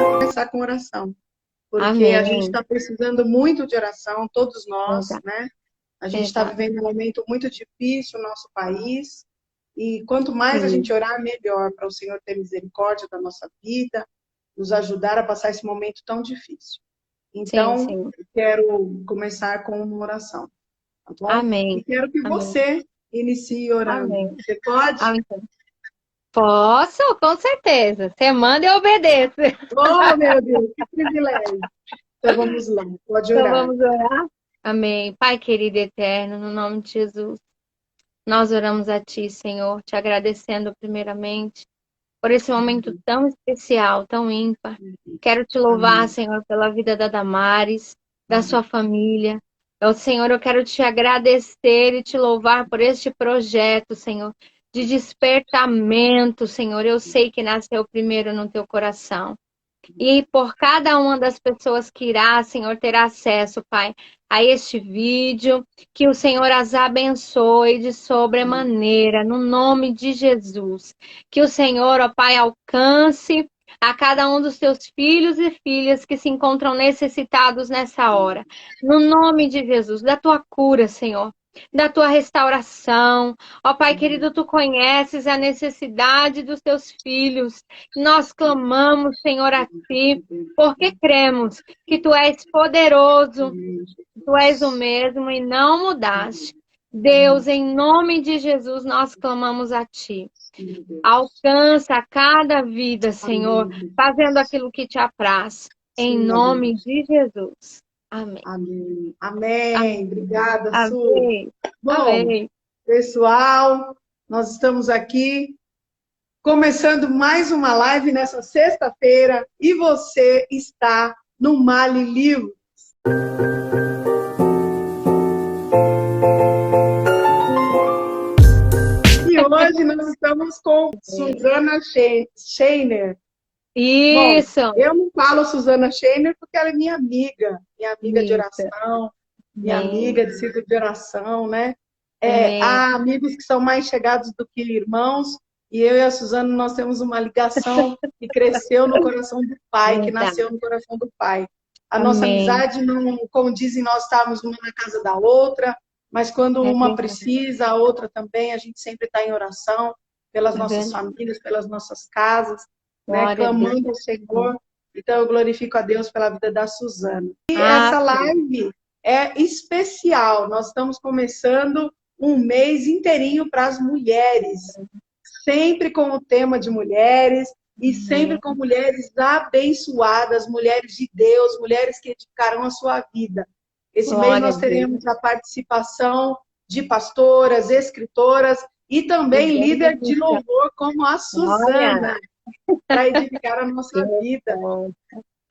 Começar com oração, porque Amém. a gente está precisando muito de oração, todos nós, Exato. né? A gente está vivendo um momento muito difícil no nosso país, e quanto mais a Sim, gente orar, melhor, para o Senhor ter misericórdia da nossa vida, nos ajudar a passar esse momento tão difícil. sim, Então, sim. eu quero começar com uma oração, tá bom? E Amém. quero que Amém. você inicie orando. Amém. Você pode? Amém. Posso, com certeza. Você manda e eu obedeço. Oh, meu Deus, que privilégio! Então vamos lá, pode Então orar. vamos orar? Amém. Pai querido e eterno, no nome de Jesus, nós oramos a Ti, Senhor, te agradecendo primeiramente por esse momento tão especial, tão ímpar. Quero te louvar, Amém. Senhor, pela vida da Damares, da sua família. Senhor, eu quero te agradecer e te louvar por este projeto, Senhor, de despertamento, Senhor. Eu sei que nasceu primeiro no teu coração. E por cada uma das pessoas que irá, Senhor, ter acesso, Pai, a este vídeo, que o Senhor as abençoe de sobremaneira, no nome de Jesus. Que o Senhor, ó Pai, alcance a cada um dos teus filhos e filhas que se encontram necessitados nessa hora. No nome de Jesus, da tua cura, Senhor, da tua restauração. Ó Pai querido, tu conheces a necessidade dos teus filhos. Nós clamamos, Senhor, a Ti, porque cremos que Tu és poderoso, Tu és o mesmo e não mudaste. Deus, em nome de Jesus, nós clamamos a Ti. Alcança cada vida, Senhor, Amém. fazendo aquilo que Te apraz. Em Sim, ó nome Deus. de Jesus. Amém. Amém. Amém. Amém. Obrigada, Su. Amém. Bom, Amém. pessoal, nós estamos aqui começando mais uma live nessa sexta-feira e você está no Mali Livro. E hoje nós estamos com Suzana Scheiner. Bom, Isso. eu não falo Suzana Scheiner porque ela é minha amiga de Isso. oração, minha Amém. amiga de círculo de oração, né? Amém. Há amigos que são mais chegados do que irmãos, e eu e a Suzana, nós temos uma ligação que cresceu no coração do Pai, que Verdade. nasceu no coração do Pai. A nossa Amém. amizade, não, como dizem, nós estávamos uma na casa da outra, mas quando É uma verdade. precisa, a outra também, a gente sempre está em oração pelas É nossas verdade. famílias, pelas nossas casas, né? Glória a Deus. Clamando ao Senhor. Então, eu glorifico a Deus pela vida da Suzana. E Ah, essa sim. live é especial. Nós estamos começando um mês inteirinho para as mulheres, sempre com o tema de mulheres e sempre Amém. com mulheres abençoadas, mulheres de Deus, mulheres que edificarão a sua vida. Esse mês Glória a nós Deus. teremos a participação de pastoras, escritoras e também líder de Evangelista. louvor como a Olha, Suzana, para edificar a que nossa vida. bom.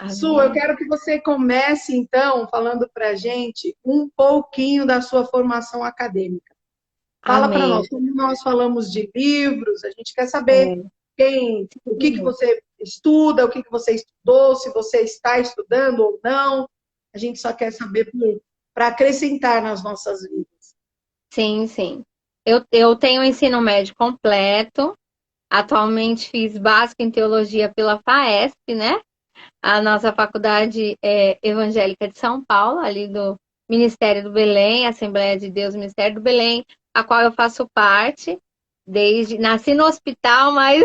Su, eu Amém. quero que você comece, então, falando para a gente um pouquinho da sua formação acadêmica. Fala para Amém. nós, como nós falamos de livros, a gente quer saber É. o que você estuda, o que você estudou, se você está estudando ou não. A gente só quer saber para acrescentar nas nossas vidas. Sim, sim. Eu tenho o ensino médio completo. Atualmente fiz básico em teologia pela FAESP, né? A nossa faculdade evangélica de São Paulo, ali do Ministério do Belém, Assembleia de Deus, Ministério do Belém, a qual eu faço parte. Nasci no hospital, mas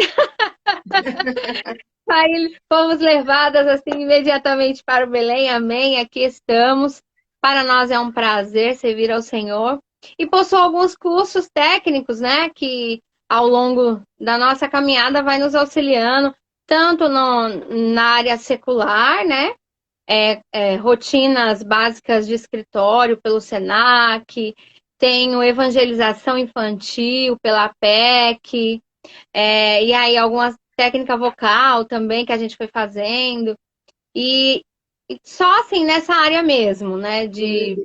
aí fomos levadas assim imediatamente para o Belém. Amém. Aqui estamos. Para nós é um prazer servir ao Senhor. E possuo alguns cursos técnicos, né, que ao longo da nossa caminhada vai nos auxiliando, tanto na área secular, né, rotinas básicas de escritório pelo Senac, tenho evangelização infantil pela PEC, e aí algumas técnica vocal também que a gente foi fazendo, e só assim nessa área mesmo, né, Glória a de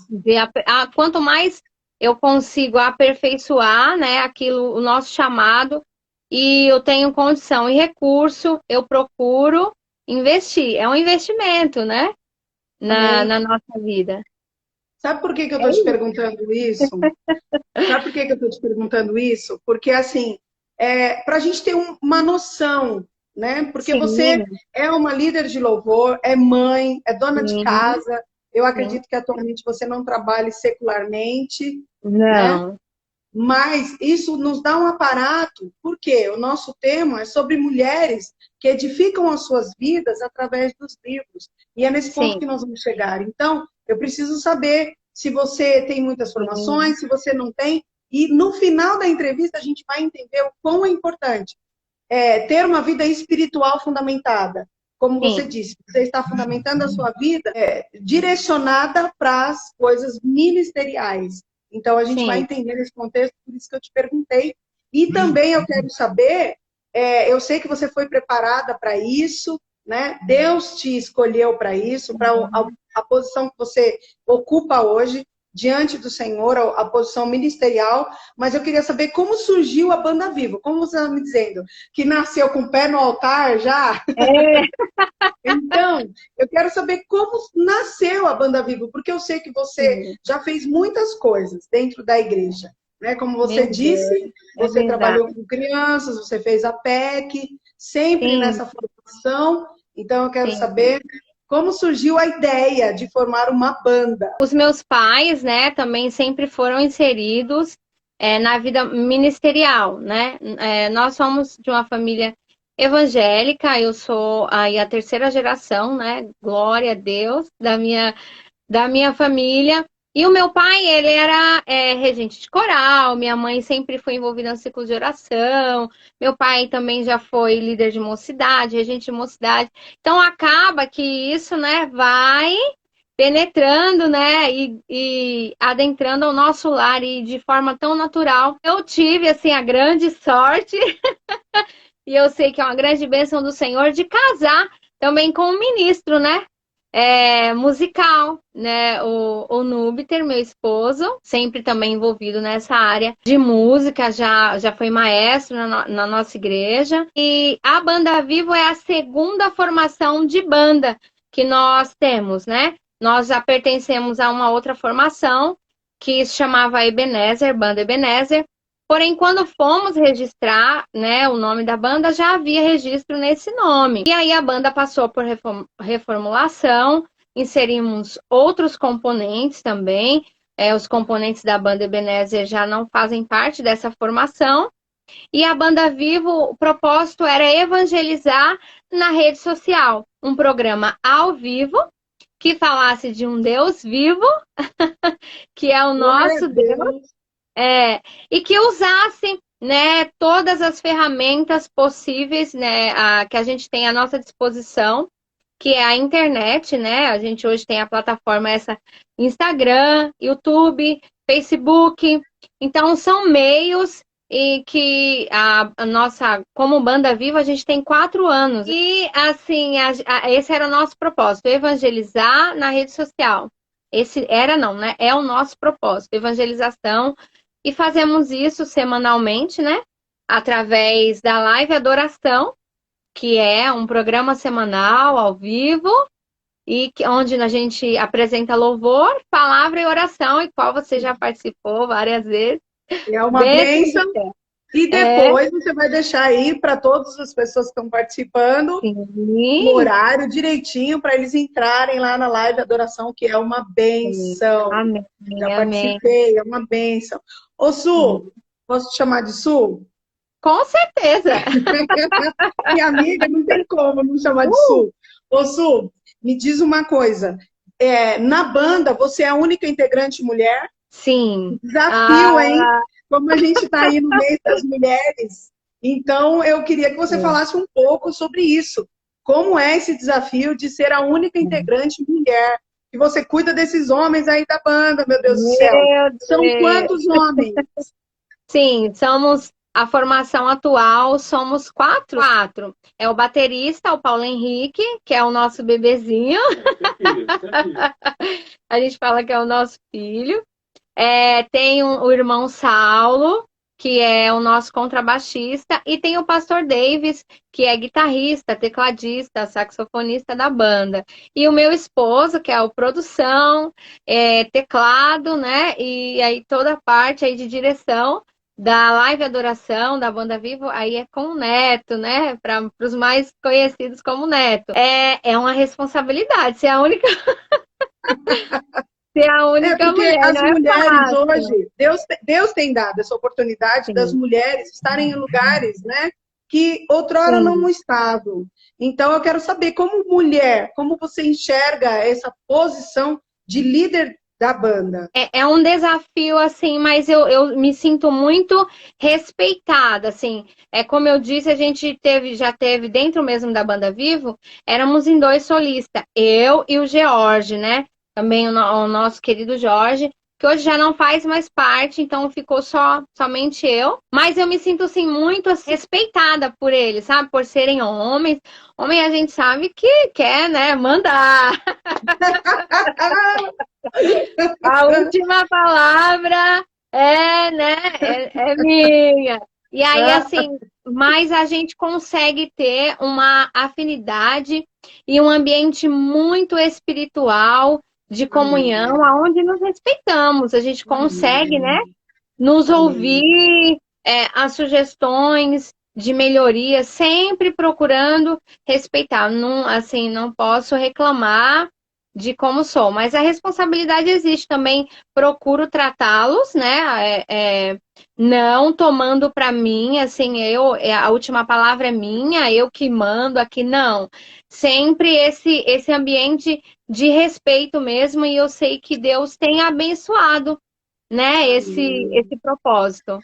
Deus. quanto mais eu consigo aperfeiçoar, né, aquilo, o nosso chamado, e eu tenho condição e recurso, eu procuro investir. É um investimento, né, Amém. na nossa vida. Sabe por que eu É estou te isso. perguntando isso? Sabe por que eu estou te perguntando isso? Porque, assim, para a gente ter uma noção, né? Porque você Sim, é uma líder de louvor, é mãe, é dona de sim, casa. Eu sim. acredito que atualmente você não trabalhe secularmente, né? Não, Mas isso nos dá um aparato, porque o nosso tema é sobre mulheres que edificam as suas vidas através dos livros. E é nesse ponto sim, que nós vamos chegar. Então, eu preciso saber se você tem muitas sim, formações, se você não tem. E no final da entrevista, a gente vai entender o quão é importante ter uma vida espiritual fundamentada. Como você sim. disse, você está fundamentando a sua vida direcionada para as coisas ministeriais. Então, a gente vai Sim. entender esse contexto, por isso que eu te perguntei. E também eu quero saber, eu sei que você foi preparada para isso, né? Deus te escolheu para isso, para a posição que você ocupa hoje, diante do Senhor, a posição ministerial, mas eu queria saber como surgiu a Banda Viva. Como você está me dizendo? Que nasceu com o pé no altar já? É, Então, eu quero saber como nasceu a Banda Viva, porque eu sei que você sim. já fez muitas coisas dentro da igreja. Né? Como você Meu disse, Deus, é você trabalhou verdade. com crianças, você fez a PEC, sempre Sim, nessa formação. Então, eu quero sim. saber como surgiu a ideia de formar uma banda. Os meus pais, né, também sempre foram inseridos na vida ministerial, né? Nós somos de uma família evangélica, eu sou aí a terceira geração, né? Glória a Deus, da minha família. E o meu pai, ele era regente de coral, minha mãe sempre foi envolvida no ciclo de oração, meu pai também já foi líder de mocidade, regente de mocidade. Então acaba que isso, né, vai penetrando, né, e adentrando ao nosso lar e de forma tão natural. Eu tive, assim, a grande sorte, e eu sei que é uma grande bênção do Senhor, de casar também com um ministro, né, musical, né, o Núbiter, meu esposo, sempre também envolvido nessa área de música, já foi maestro na nossa igreja, e a Banda Vivo é a segunda formação de banda que nós temos, né? Nós já pertencemos a uma outra formação que se chamava Ebenezer, Banda Ebenezer. Porém, quando fomos registrar, né, o nome da banda, já havia registro nesse nome. E aí a banda passou por reformulação, inserimos outros componentes também. Os componentes da banda Ebenezer já não fazem parte dessa formação. E a Banda Vivo, o propósito era evangelizar na rede social. Um programa ao vivo, que falasse de um Deus vivo, que é o Glória a nosso Deus, Deus. e que usasse, né, todas as ferramentas possíveis, né, que a gente tem à nossa disposição, que é a internet, né? A gente hoje tem a plataforma essa Instagram, YouTube, Facebook. Então são meios e que a nossa, como Banda Viva, a gente tem 4 anos. E assim, esse era o nosso propósito, evangelizar na rede social. Esse era não, né? É o nosso propósito, evangelização. E fazemos isso semanalmente, né? Através da live adoração, que é um programa semanal ao vivo onde a gente apresenta louvor, palavra e oração, e qual você já participou várias vezes. É uma Bênção bênção. do céu. E É, depois você vai deixar aí para todas as pessoas que estão participando o sim, horário direitinho para eles entrarem lá na live de adoração, que é uma sim. benção. Amém, Já amém. participei, é uma benção. Ô, Su, posso te chamar de Su? Com certeza. Minha amiga, não tem como não chamar de Uh, Su. Ô, Su, me diz uma coisa. Na banda, você é a única integrante mulher? sim. Desafio, hein? Ah, Como a gente está aí no meio das mulheres. Então, eu queria que você meu falasse um pouco sobre isso. Como é esse desafio de ser a única integrante mulher? Que você cuida desses homens aí da banda, meu Deus do céu. São Deus. quantos homens? Sim, somos a formação atual, somos quatro. Quatro. É o baterista, o Paulo Henrique, que é o nosso bebezinho. A gente fala que é o nosso filho. Tem o irmão Saulo, que é o nosso contrabaixista, e tem o pastor Davis, que é guitarrista, tecladista, saxofonista da banda. E o meu esposo, que é o produção, teclado, né? E aí toda a parte aí de direção. da Live Adoração, da Banda Vivo, aí é com o Neto, né? Para os mais conhecidos como Neto. É uma responsabilidade, ser a única, ser a É, única porque mulher, as não é mulheres fácil. hoje, Deus tem dado essa oportunidade das Sim, mulheres estarem em lugares, né, que outrora sim. não estavam. Então, eu quero saber, como mulher, como você enxerga essa posição de líder da banda? É um desafio, assim, mas eu me sinto muito respeitada, assim. É como eu disse, a gente já teve dentro mesmo da Banda Vivo, éramos em dois solistas, eu e o George, né? Também o nosso querido Jorge, que hoje já não faz mais parte, então ficou somente eu. Mas eu me sinto, assim, muito assim, respeitada por eles, sabe? Por serem homens. Homem a gente sabe que quer, né? Mandar. A última palavra né, é minha. E aí, assim, mas a gente consegue ter uma afinidade e um ambiente muito espiritual, de comunhão, Amém, aonde nos respeitamos. A gente consegue, né, amém, nos amém. ouvir, as sugestões de melhoria, sempre procurando respeitar. Não, assim, não posso reclamar de como sou, mas a responsabilidade existe também. Procuro tratá-los, né? Não tomando para mim, assim, a última palavra é minha, eu que mando aqui, não. Sempre esse ambiente de respeito mesmo, e eu sei que Deus tem abençoado, né, Amém. esse propósito.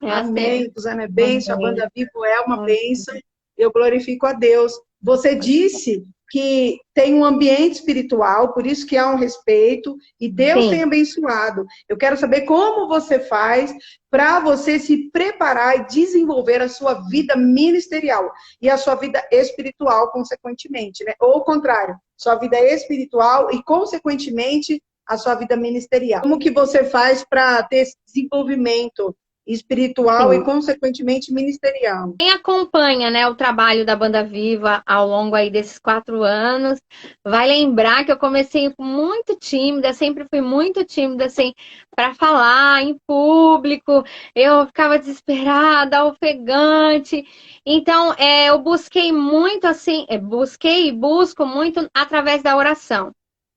É assim. Amém. Suzana é bênção, a Amém. banda Vivo é uma Amém. bênção. Eu glorifico a Deus. Você disse que tem um ambiente espiritual, por isso que há um respeito, e Deus tem Sim. abençoado. Eu quero saber como você faz para você se preparar e desenvolver a sua vida ministerial e a sua vida espiritual, consequentemente, né? Ou o contrário, sua vida espiritual e, consequentemente, a sua vida ministerial. Como que você faz para ter esse desenvolvimento espiritual e, Sim. consequentemente, ministerial? Quem acompanha, né, o trabalho da Banda Viva ao longo aí desses 4 anos, vai lembrar que eu comecei muito tímida, sempre fui muito tímida, assim, para falar em público. Eu ficava desesperada, ofegante. Então, eu busquei muito, assim, busquei e busco muito através da oração.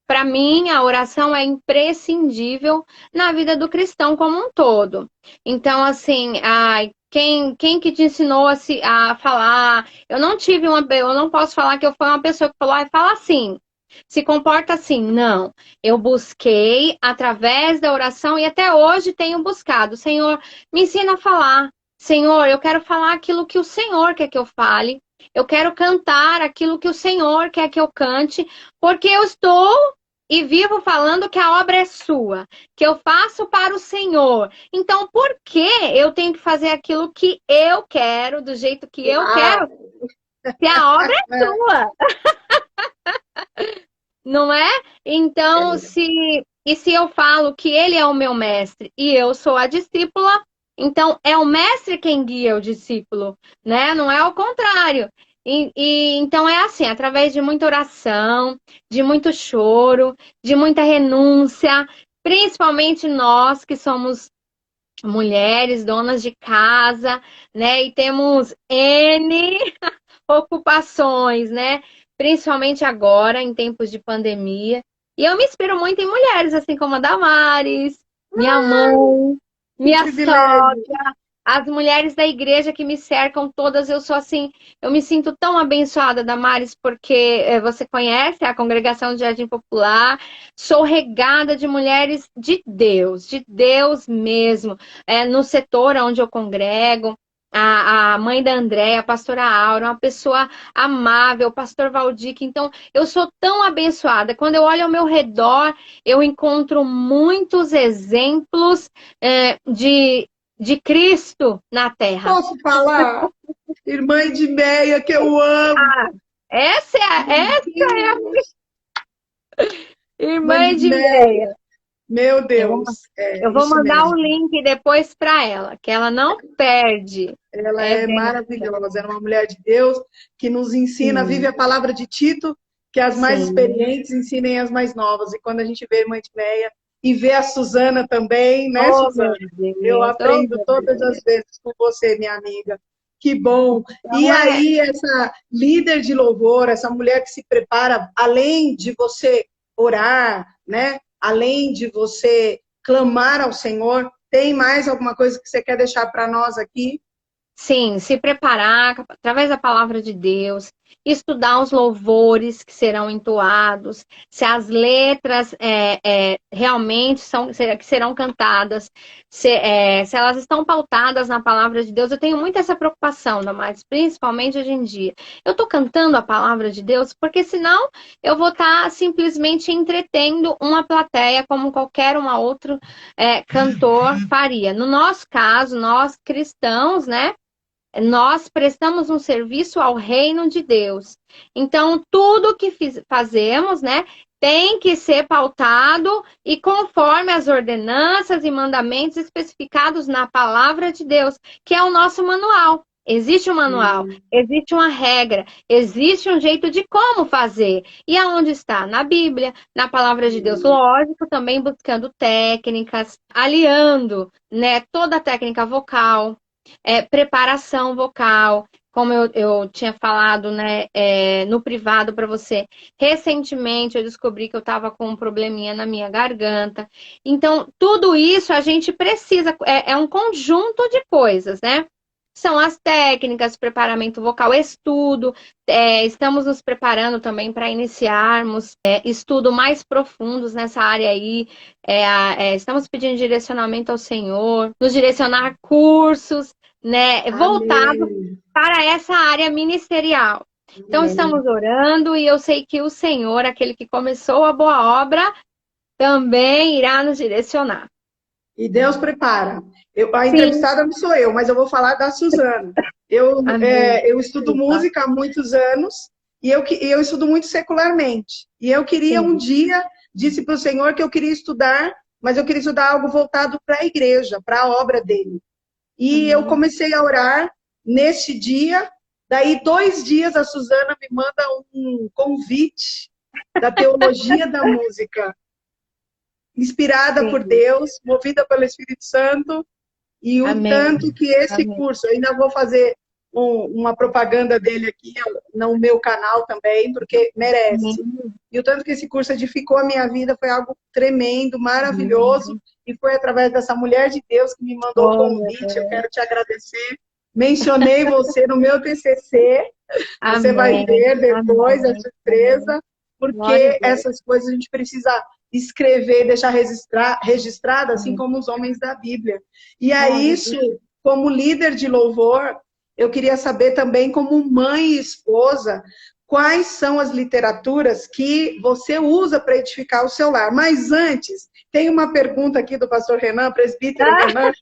Para mim, a oração é imprescindível na vida do cristão como um todo. Então, assim, quem que te ensinou a falar? Eu não posso falar que eu fui uma pessoa que falou, fala assim, se comporta assim. Não. Eu busquei através da oração e até hoje tenho buscado. Senhor, me ensina a falar. Senhor, eu quero falar aquilo que o Senhor quer que eu fale. Eu quero cantar aquilo que o Senhor quer que eu cante, porque eu estou e vivo falando que a obra é sua, que eu faço para o Senhor. Então, por que eu tenho que fazer aquilo que eu quero, do jeito que eu Uau! quero, se a obra é sua, não é? Então, se eu falo que ele é o meu mestre e eu sou a discípula, então é o mestre quem guia o discípulo, né? Não é o contrário. Então é assim, através de muita oração, de muito choro, de muita renúncia, principalmente nós que somos mulheres, donas de casa, né? E temos N ocupações, né? Principalmente agora, em tempos de pandemia. E eu me inspiro muito em mulheres, assim como a Damares, minha mãe, Que minha sogra, privilégio! as mulheres da igreja que me cercam todas. Eu sou assim, eu me sinto tão abençoada, Damares, porque você conhece a Congregação de Jardim Popular. Sou regada de mulheres de Deus mesmo, no setor onde eu congrego. A mãe da Andréa, a pastora Aura, uma pessoa amável, o pastor Valdir. Então, eu sou tão abençoada. Quando eu olho ao meu redor, eu encontro muitos exemplos de Cristo na Terra. Posso falar? Irmã Edmeia, que eu amo! Essa é a Irmã irmã Edmeia, Edmeia. meu Eu vou, Deus, eu é vou isso mandar o mesmo. link depois para ela, que ela não perde. Ela É é bem. maravilhosa, ela é uma mulher de Deus que nos ensina, vive Sim, a palavra de Tito, que as mais sim, experientes ensinem as mais novas. E quando a gente vê a irmã Edmeia, e ver a Suzana também, né, Oh, Suzana? meu Deus, Eu oh, aprendo meu todas Deus. as vezes com você, minha amiga. Que bom. E Então, aí, essa líder de louvor, essa mulher que se prepara, além de você orar, né? Além de você clamar ao Senhor, tem mais alguma coisa que você quer deixar para nós aqui? sim, se preparar através da palavra de Deus, estudar os louvores que serão entoados, se as letras realmente que serão cantadas, se elas estão pautadas na palavra de Deus. Eu tenho muito essa preocupação, Damares, principalmente hoje em dia. Eu estou cantando a palavra de Deus porque senão eu vou estar simplesmente entretendo uma plateia como qualquer uma outro cantor faria. No nosso caso, nós cristãos, né? Nós prestamos um serviço ao reino de Deus. Então, tudo que fazemos, né, tem que ser pautado e conforme as ordenanças e mandamentos especificados na palavra de Deus, que é o nosso manual. Existe um manual, existe uma regra, existe um jeito de como fazer. E aonde está? Na Bíblia, na palavra de Deus. Lógico, também buscando técnicas, aliando, né, toda a técnica vocal, preparação vocal, como eu tinha falado, né, no privado para você. Recentemente eu descobri que eu estava com um probleminha na minha garganta. Então, tudo isso a gente precisa, é um conjunto de coisas, né? São as técnicas, preparamento vocal, estudo. Estamos nos preparando também para iniciarmos estudo mais profundos nessa área aí. Estamos pedindo direcionamento ao Senhor, nos direcionar cursos, né, voltados Amém. para essa área ministerial. Então, estamos orando e eu sei que o Senhor, aquele que começou a boa obra, também irá nos direcionar. E Deus prepara. A Sim, entrevistada não sou eu, mas eu vou falar da Suzana. amém. Eu estudo música há muitos anos e eu estudo muito secularmente. E eu queria um Sim. dia, disse para o Senhor que eu queria estudar, mas eu queria estudar algo voltado para a igreja, para a obra dele. E eu Uhum. comecei a orar neste dia. Daí, 2 dias, a Suzana me manda um convite da teologia da música, inspirada por Sim. Deus, movida pelo Espírito Santo, e o Amém. tanto que esse Amém. curso, eu ainda vou fazer uma propaganda dele aqui no meu canal também, porque merece. E o tanto que esse curso edificou a minha vida foi algo tremendo, maravilhoso, e foi através dessa mulher de Deus que me mandou o Oh, meu convite. Eu Deus. quero te agradecer. Mencionei você no meu TCC, você vai Amém. ver depois, é Amém. Amém. surpresa, Glória a porque Deus. essas coisas a gente precisa escrever, deixar registrado, assim como os homens da Bíblia. E a Glória a isso, Deus. como líder de louvor, eu queria saber também, como mãe e esposa, quais são as literaturas que você usa para edificar o seu lar. Mas antes, tem uma pergunta aqui do pastor Renan, presbítero Renan.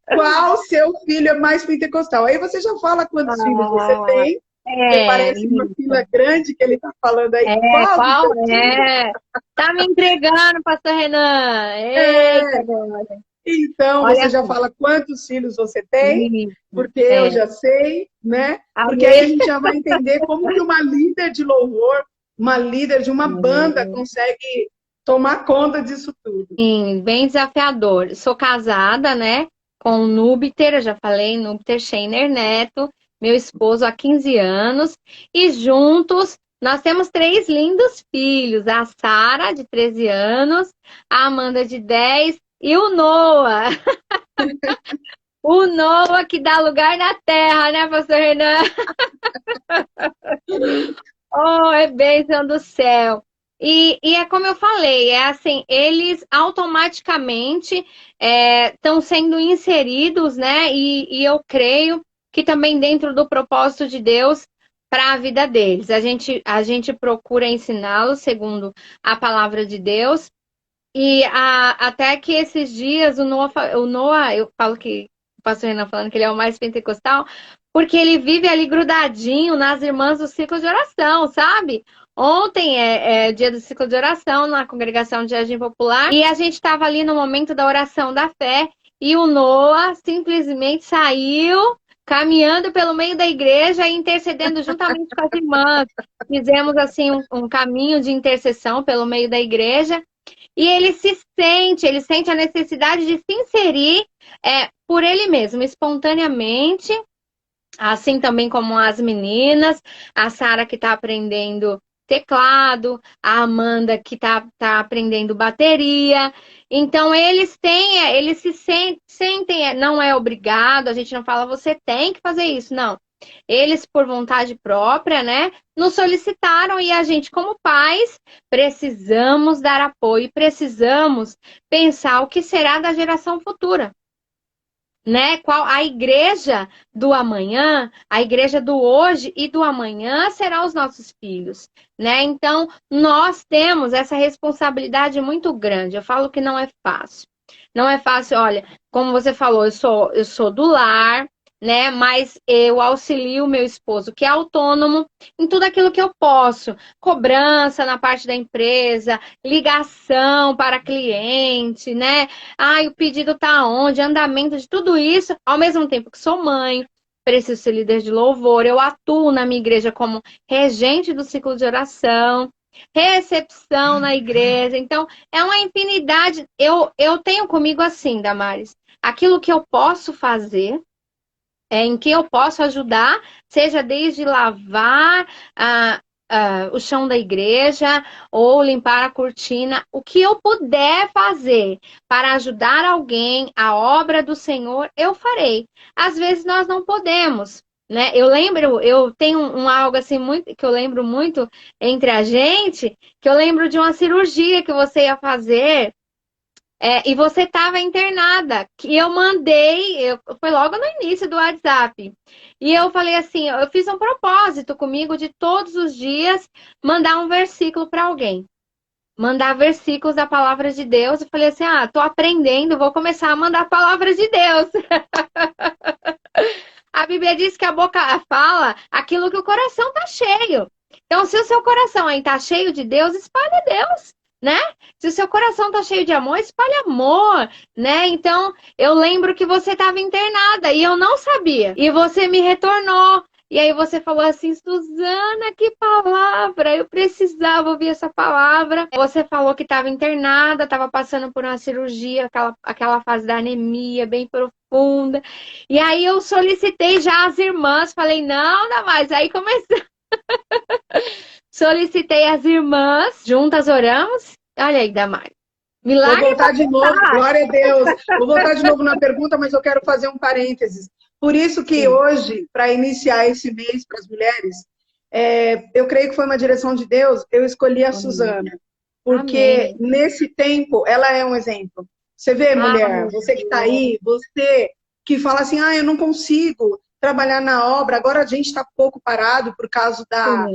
Qual seu filho é mais pentecostal? Aí você já fala quantos filhos você Ah, tem, porque parece uma isso. fila grande que ele está falando aí. Qual dos Qual seus filhos? é? Tá me entregando, pastor Renan. Eita, É, glória. então, você Olha já só. fala quantos filhos você tem, Isso. porque eu já sei, né? Porque aí a Amém. gente já vai entender como que uma líder de louvor, uma líder de uma banda consegue tomar conta disso tudo. Sim, bem desafiador. Sou casada, né, com o Núbiter, eu já falei, Núbiter Scheiner Neto, meu esposo há 15 anos, e juntos nós temos 3 lindos filhos, a Sara, de 13 anos, a Amanda, de 10, e o Noah. O Noah que dá lugar na terra, né, pastor Renan? Oh, é bênção do céu. E é como eu falei, é assim, eles automaticamente estão sendo inseridos, né? E eu creio que também dentro do propósito de Deus para a vida deles. A gente procura ensiná-los segundo a palavra de Deus. E até que esses dias o Noah, eu falo que o pastor Renan falando que ele é o mais pentecostal, porque ele vive ali grudadinho nas irmãs do ciclo de oração, sabe? Ontem é dia do ciclo de oração na congregação de Jardim Popular e a gente estava ali no momento da oração da fé e o Noah simplesmente saiu caminhando pelo meio da igreja e intercedendo juntamente com as irmãs. Fizemos assim um caminho de intercessão pelo meio da igreja. E ele sente a necessidade de se inserir por ele mesmo, espontaneamente, assim também como as meninas, a Sara que está aprendendo teclado, a Amanda que tá aprendendo bateria. Então eles se sentem, não é obrigado, a gente não fala você tem que fazer isso, não. Eles, por vontade própria, né, nos solicitaram e a gente, como pais, precisamos dar apoio, precisamos pensar o que será da geração futura, né? Qual a igreja do amanhã, a igreja do hoje e do amanhã serão os nossos filhos, né? Então, nós temos essa responsabilidade muito grande. Eu falo que não é fácil. Não é fácil, olha, como você falou, eu sou do lar, né? Mas eu auxilio o meu esposo, que é autônomo, em tudo aquilo que eu posso. Cobrança na parte da empresa, ligação para cliente, né? O pedido tá onde? Andamento de tudo isso, ao mesmo tempo que sou mãe, preciso ser líder de louvor, eu atuo na minha igreja como regente do ciclo de oração, recepção na igreja. Então, é uma infinidade. Eu tenho comigo assim, Damares, aquilo que eu posso fazer, em que eu posso ajudar, seja desde lavar o chão da igreja ou limpar a cortina, o que eu puder fazer para ajudar alguém, a obra do Senhor, eu farei. Às vezes nós não podemos, né? Eu tenho algo assim muito que eu lembro muito entre a gente, que eu lembro de uma cirurgia que você ia fazer. E você estava internada, que eu mandei, foi logo no início do WhatsApp. E eu falei assim, eu fiz um propósito comigo de todos os dias mandar um versículo para alguém. Mandar versículos da palavra de Deus. Eu falei assim, tô aprendendo, vou começar a mandar palavras de Deus. A Bíblia diz que a boca fala aquilo que o coração tá cheio. Então, se o seu coração aí tá cheio de Deus, espalha Deus, né? Se o seu coração tá cheio de amor, espalha amor, né? Então, eu lembro que você estava internada e eu não sabia. E você me retornou. E aí você falou assim, Suzana, que palavra! Eu precisava ouvir essa palavra. Você falou que estava internada, estava passando por uma cirurgia, aquela fase da anemia bem profunda. E aí eu solicitei já as irmãs, falei, não, dá mais. Aí comecei. Solicitei as irmãs, juntas oramos. Olha aí, Damari. Milagre. Vou voltar de novo, glória a Deus. Vou voltar de novo na pergunta, mas eu quero fazer um parênteses. Por isso que hoje, para iniciar esse mês para as mulheres, eu creio que foi uma direção de Deus, eu escolhi a Suzana. Porque nesse tempo, ela é um exemplo. Você vê, mulher, você que está aí, você que fala assim, eu não consigo trabalhar na obra, agora a gente está pouco parado por causa da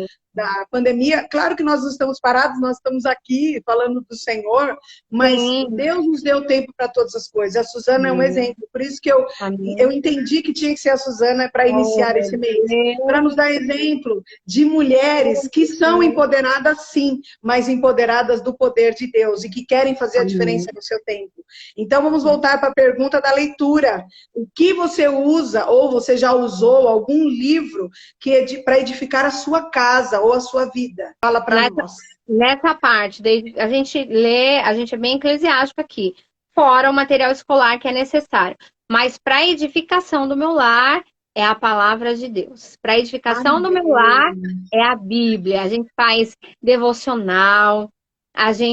pandemia. Claro que nós não estamos parados, nós estamos aqui falando do Senhor, mas Deus nos deu tempo para todas as coisas. A Suzana é um exemplo, por isso que eu entendi que tinha que ser a Suzana para iniciar esse mês, para nos dar exemplo de mulheres que são empoderadas sim, mas empoderadas do poder de Deus e que querem fazer a diferença no seu tempo. Então vamos voltar para a pergunta da leitura. O que você usa, ou você já usou algum livro que para edificar a sua casa ou a sua vida? Fala para nós. Nessa parte, a gente lê, a gente é bem eclesiástico aqui, fora o material escolar que é necessário. Mas para a edificação do meu lar, é a palavra de Deus. Para a edificação do meu lar, é a Bíblia. A gente faz devocional,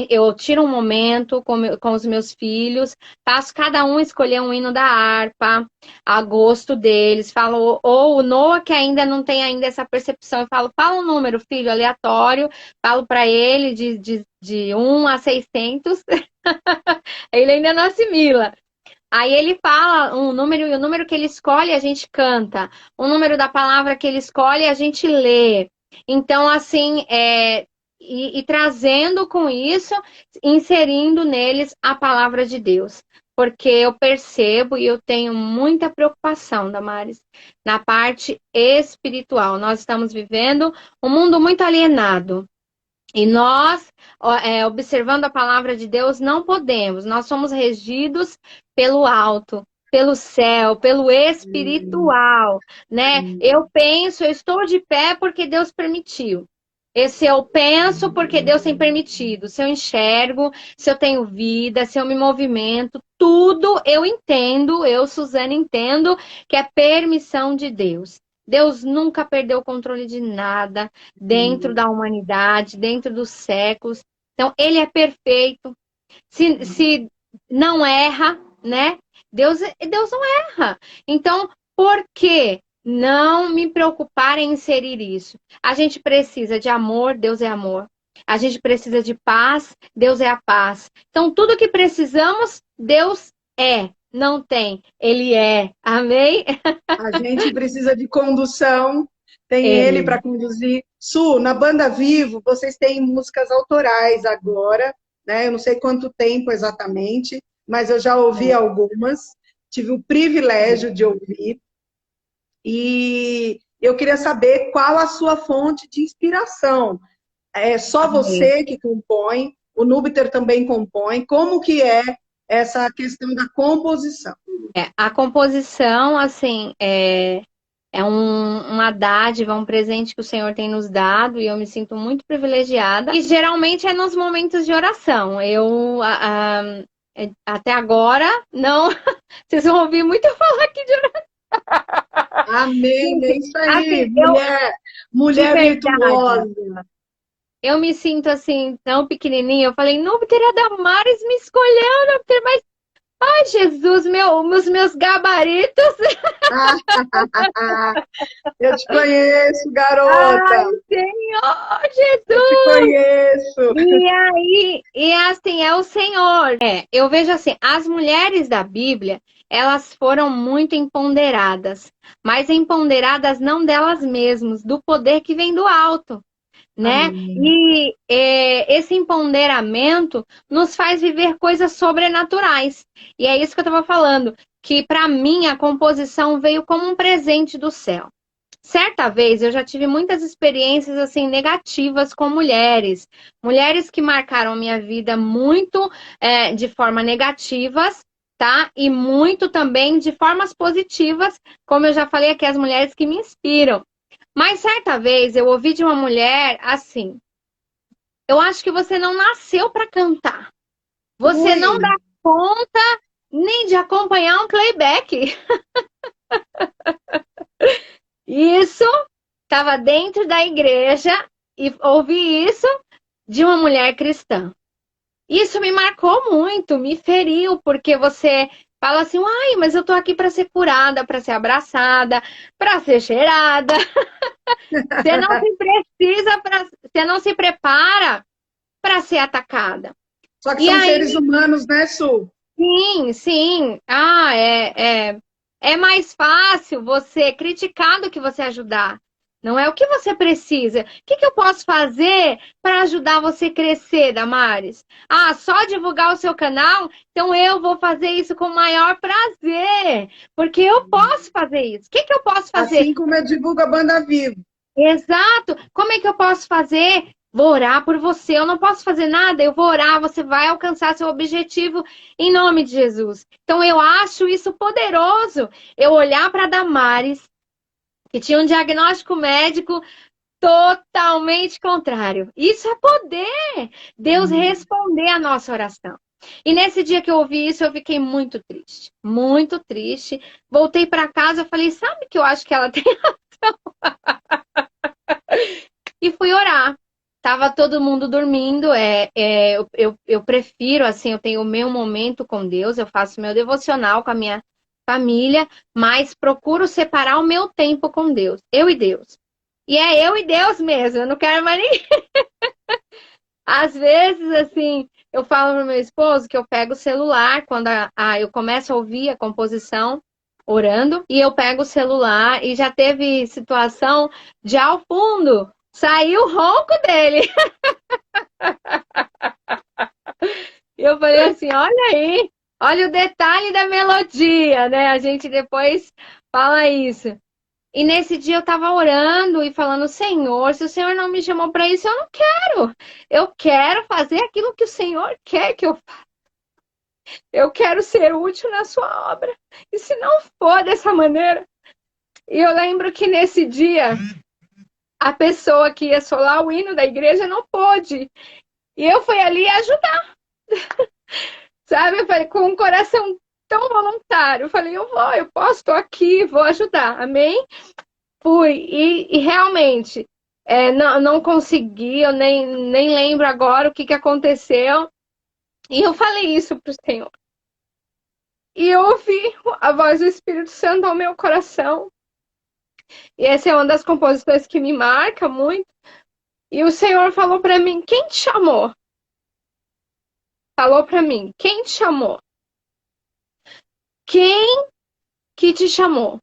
eu tiro um momento com os meus filhos, faço cada um escolher um hino da harpa, a gosto deles, falo, ou o Noah, que ainda não tem ainda essa percepção, eu falo, fala um número, filho, aleatório, falo para ele de 1 a 600, ele ainda não assimila. Aí ele fala um número, e o número que ele escolhe, a gente canta. O número da palavra que ele escolhe, a gente lê. Então, assim, e trazendo com isso, inserindo neles a palavra de Deus. Porque eu percebo e eu tenho muita preocupação, Damares, na parte espiritual. Nós estamos vivendo um mundo muito alienado. E nós, observando a palavra de Deus, não podemos. Nós somos regidos pelo alto, pelo céu, pelo espiritual, né? Eu estou de pé porque Deus permitiu. Esse eu penso porque Deus tem permitido. Se eu enxergo, se eu tenho vida, se eu me movimento, tudo eu entendo, eu, Suzana, entendo que é permissão de Deus. Deus nunca perdeu o controle de nada dentro da humanidade, dentro dos séculos. Então, ele é perfeito. Se não erra, né? Deus não erra. Então, por que não me preocupar em inserir isso? A gente precisa de amor, Deus é amor. A gente precisa de paz, Deus é a paz. Então, tudo que precisamos, Deus é. Não tem, Ele é. Amém? A gente precisa de condução, tem ele Ele. para conduzir. Su, na Banda Vivo, vocês têm músicas autorais agora, né? Eu não sei quanto tempo exatamente, mas eu já ouvi algumas, tive o privilégio de ouvir. E eu queria saber qual a sua fonte de inspiração. É só Amém. você que compõe, o Núbiter também compõe. Como que é essa questão da composição? A composição, assim, é uma dádiva, um presente que o Senhor tem nos dado e eu me sinto muito privilegiada. E geralmente é nos momentos de oração. Até agora, não. Vocês vão ouvir muito eu falar aqui de oração. Amém, é isso aí, Assim, de mulher verdade, virtuosa. eu me sinto assim, tão pequenininha. Eu falei, Núbiter, a Damares me escolheu, Núbiter, mas, ai, Jesus, os meus gabaritos. Eu te conheço, Ai, garota. Senhor Eu te Jesus! conheço. E aí, e assim, é o Senhor. Eu vejo assim, as mulheres da Bíblia, elas foram muito empoderadas, mas empoderadas não delas mesmas, do poder que vem do alto, né? Amém. E esse empoderamento nos faz viver coisas sobrenaturais. E é isso que eu estava falando, que para mim a composição veio como um presente do céu. Certa vez eu já tive muitas experiências assim negativas com mulheres, mulheres que marcaram a minha vida muito de forma negativas, tá? E muito também de formas positivas, como eu já falei aqui, as mulheres que me inspiram. Mas certa vez eu ouvi de uma mulher assim: eu acho que você não nasceu para cantar. Você Ui, não dá conta nem de acompanhar um playback. Isso estava dentro da igreja e ouvi isso de uma mulher cristã. Isso me marcou muito, me feriu, porque você fala assim, ai, mas eu tô aqui para ser curada, para ser abraçada, para ser cheirada. Você não se precisa, você não se prepara para ser atacada. só que E são aí, seres humanos, né, Su? sim, sim. É mais fácil você criticar do que você ajudar. Não é o que você precisa. O que eu posso fazer para ajudar você a crescer, Damares? Ah, só divulgar o seu canal? Então eu vou fazer isso com o maior prazer. Porque eu posso fazer isso. O que eu posso fazer? Assim como eu divulgo a Banda Vivo. Exato. Como é que eu posso fazer? Vou orar por você. Eu não posso fazer nada. Eu vou orar. Você vai alcançar seu objetivo em nome de Jesus. Então eu acho isso poderoso. Eu olhar para Damares, que tinha um diagnóstico médico totalmente contrário. Isso é poder. Deus responder a nossa oração. E nesse dia que eu ouvi isso, eu fiquei muito triste. Muito triste. Voltei para casa, eu falei, sabe que eu acho que ela tem. E fui orar. Tava todo mundo dormindo. Eu prefiro, assim, eu tenho o meu momento com Deus, eu faço meu devocional com a minha família, mas procuro separar o meu tempo com Deus, eu e Deus. E é eu e Deus mesmo, eu não quero mais ninguém. Às vezes, assim, eu falo pro meu esposo que eu pego o celular quando eu começo a ouvir a composição orando, e eu pego o celular e já teve situação de ao fundo saiu o ronco dele. E eu falei assim, olha aí, olha o detalhe da melodia, né? A gente depois fala isso. E nesse dia eu tava orando e falando, Senhor, se o Senhor não me chamou para isso, eu não quero. Eu quero fazer aquilo que o Senhor quer que eu faça. Eu quero ser útil na sua obra. E se não for dessa maneira... E eu lembro que nesse dia a pessoa que ia solar o hino da igreja não pôde. E eu fui ali ajudar. Sabe? Eu falei, com um coração tão voluntário. Eu falei, eu posso, estou aqui, vou ajudar. Amém? Fui. E realmente, não consegui, eu nem lembro agora o que aconteceu. E eu falei isso para o Senhor. E eu ouvi a voz do Espírito Santo ao meu coração. E essa é uma das composições que me marca muito. E o Senhor falou para mim, quem te chamou? Falou para mim, quem te chamou? Quem que te chamou?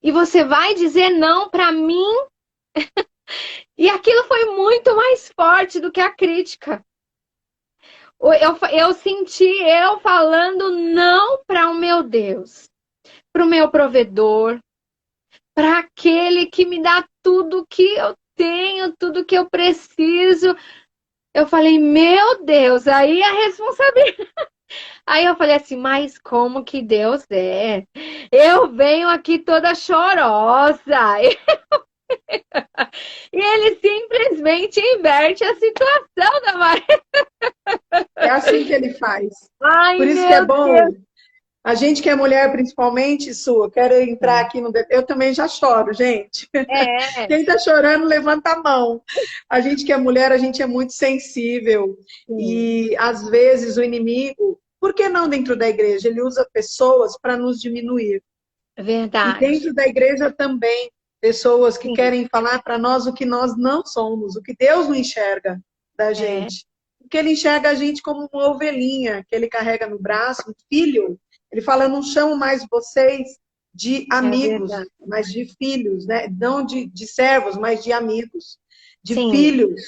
E você vai dizer não para mim? E aquilo foi muito mais forte do que a crítica. Eu senti eu falando não para o meu Deus, para o meu provedor, para aquele que me dá tudo que eu tenho, tudo que eu preciso. Eu falei, meu Deus, aí a responsabilidade. Aí eu falei assim, mas como que Deus é? Eu venho aqui toda chorosa. E ele simplesmente inverte a situação da Maria. É assim que ele faz. Ai, Por isso que é bom. Deus. A gente que é mulher, principalmente, Su, eu quero entrar aqui no... Eu também já choro, gente. Quem tá chorando, levanta a mão. A gente que é mulher, a gente é muito sensível. E, às vezes, o inimigo, por que não dentro da igreja? Ele usa pessoas para nos diminuir. Verdade. E dentro da igreja também, pessoas que querem falar para nós o que nós não somos, o que Deus não enxerga da gente. Porque ele enxerga a gente como uma ovelhinha que ele carrega no braço, um filho. Ele fala, eu não chamo mais vocês de amigos, mas de filhos, né? Não de servos, mas de amigos, de filhos.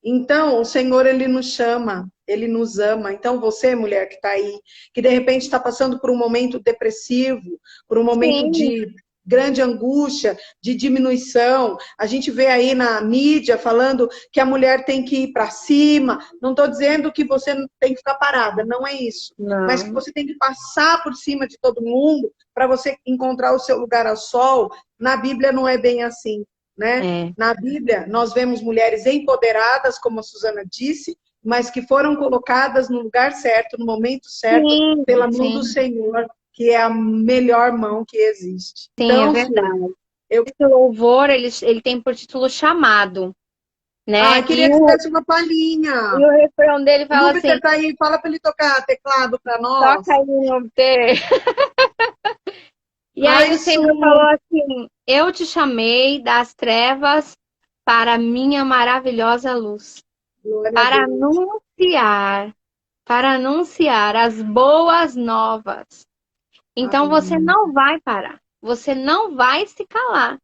Então, o Senhor, ele nos chama, ele nos ama. Então, você, mulher que está aí, que de repente está passando por um momento depressivo, por um momento de grande angústia, de diminuição. A gente vê aí na mídia falando que a mulher tem que ir para cima. Não estou dizendo que você tem que ficar parada, não é isso. Não. Mas que você tem que passar por cima de todo mundo para você encontrar o seu lugar ao sol. Na Bíblia não é bem assim, né? Na Bíblia nós vemos mulheres empoderadas, como a Suzana disse, mas que foram colocadas no lugar certo, no momento certo, pela mão do Senhor, que é a melhor mão que existe. Sim, então, é verdade. Esse louvor, ele tem por título Chamado, né? Ah, queria que tivesse uma palhinha. E o refrão dele fala assim... Tá aí, fala para ele tocar teclado para nós. Toca aí no T. E aí o Senhor falou assim, eu te chamei das trevas para a minha maravilhosa luz. Para anunciar as boas novas. Então você não vai parar, você não vai se calar,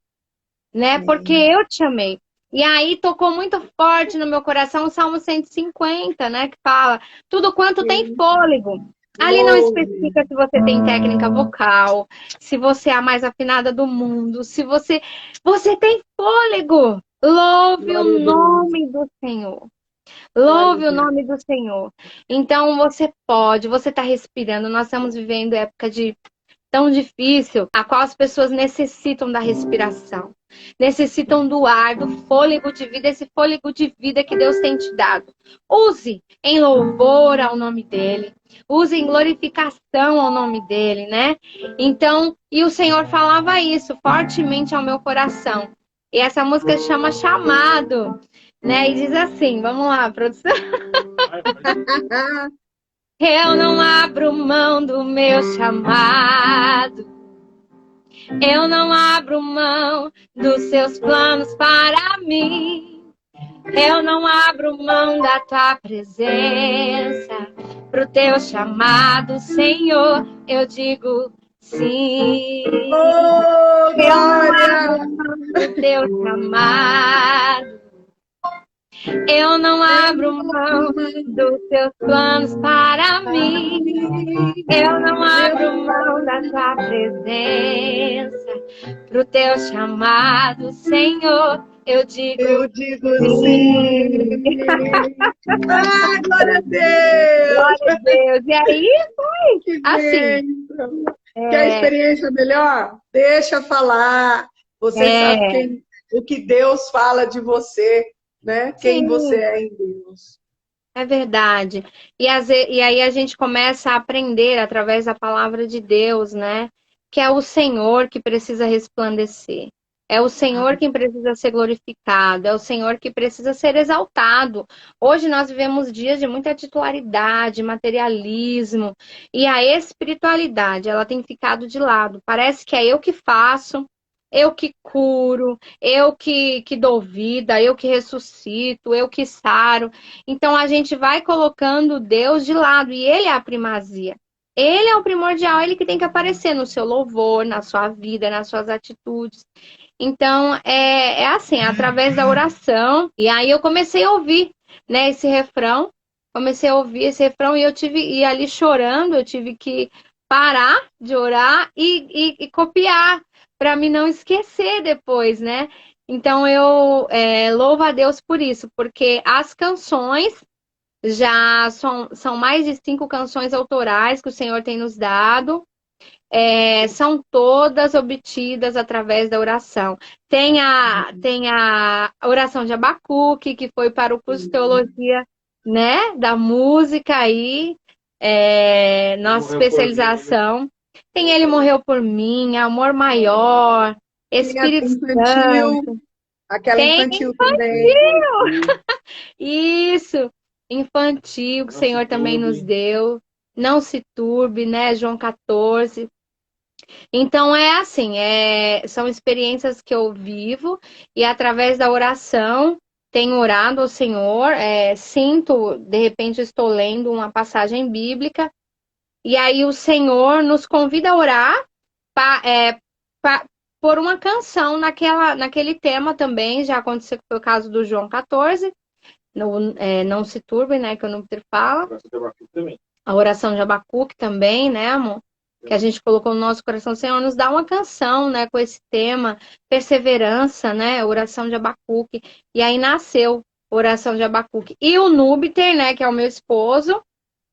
né? Porque eu te amei. E aí tocou muito forte no meu coração o Salmo 150, né? Que fala, tudo quanto tem fôlego. Ali não especifica se você tem técnica vocal, se você é a mais afinada do mundo, se você tem fôlego. Louve o nome do Senhor. Louve o nome do Senhor. Então você está respirando. Nós estamos vivendo época tão difícil, a qual as pessoas necessitam da respiração. Necessitam do ar, do fôlego de vida, esse fôlego de vida que Deus tem te dado. Use em louvor ao nome dele. Use em glorificação ao nome dele, né? Então, e o Senhor falava isso fortemente ao meu coração. E essa música se chama Chamado, né? E diz assim, vamos lá, produção. Eu não abro mão do meu chamado. Eu não abro mão dos seus planos para mim. Eu não abro mão da tua presença. Pro teu chamado, Senhor, eu digo sim. Oh, eu não abro mão do teu chamado. Eu não abro mão dos teus planos para mim. Eu não abro mão da tua presença. Pro teu chamado, Senhor, eu digo sim. Ai, glória a Deus! Glória a Deus! E aí foi assim. Quer experiência melhor? Deixa falar. Você sabe o que Deus fala de você, né? Quem Sim. você é em Deus. É verdade. E aí a gente começa a aprender através da palavra de Deus, né? Que é o Senhor que precisa resplandecer. É o Senhor quem precisa ser glorificado. É o Senhor que precisa ser exaltado. Hoje nós vivemos dias de muita titularidade, materialismo. E a espiritualidade, ela tem ficado de lado. Parece que é eu que faço, eu que curo, eu que dou vida, eu que ressuscito, eu que saro. Então a gente vai colocando Deus de lado e ele é a primazia. Ele é o primordial, ele que tem que aparecer no seu louvor, na sua vida, nas suas atitudes. Então é assim, é através da oração. E aí eu comecei a ouvir, né, esse refrão. Comecei a ouvir esse refrão e eu tive e ali chorando, eu tive que parar de orar e copiar para me não esquecer depois, né? Então eu louvo a Deus por isso, porque as canções já são mais de 5 canções autorais que o Senhor tem nos dado. São todas obtidas através da oração. Tem a oração de Abacuque, que foi para o curso de teologia, né, da música aí, nossa especialização. Tem Ele Morreu por Mim, Amor Maior, Tem a Espírito infantil, Santo. aquela Tem infantil também. isso, infantil, que o Senhor também nos deu. Não se turbe, né? João 14. Então é assim, são experiências que eu vivo e através da oração tenho orado ao Senhor, sinto, de repente estou lendo uma passagem bíblica e aí o Senhor nos convida a orar por uma canção naquele tema também, já aconteceu que foi o caso do João 14, não se turbe, né, que eu não fala. A oração de Abacuque também, né, amor? Que a gente colocou no nosso coração, Senhor, nos dá uma canção, né, com esse tema, perseverança, né, oração de Abacuque. E aí nasceu oração de Abacuque. E o Núbiter, né, que é o meu esposo,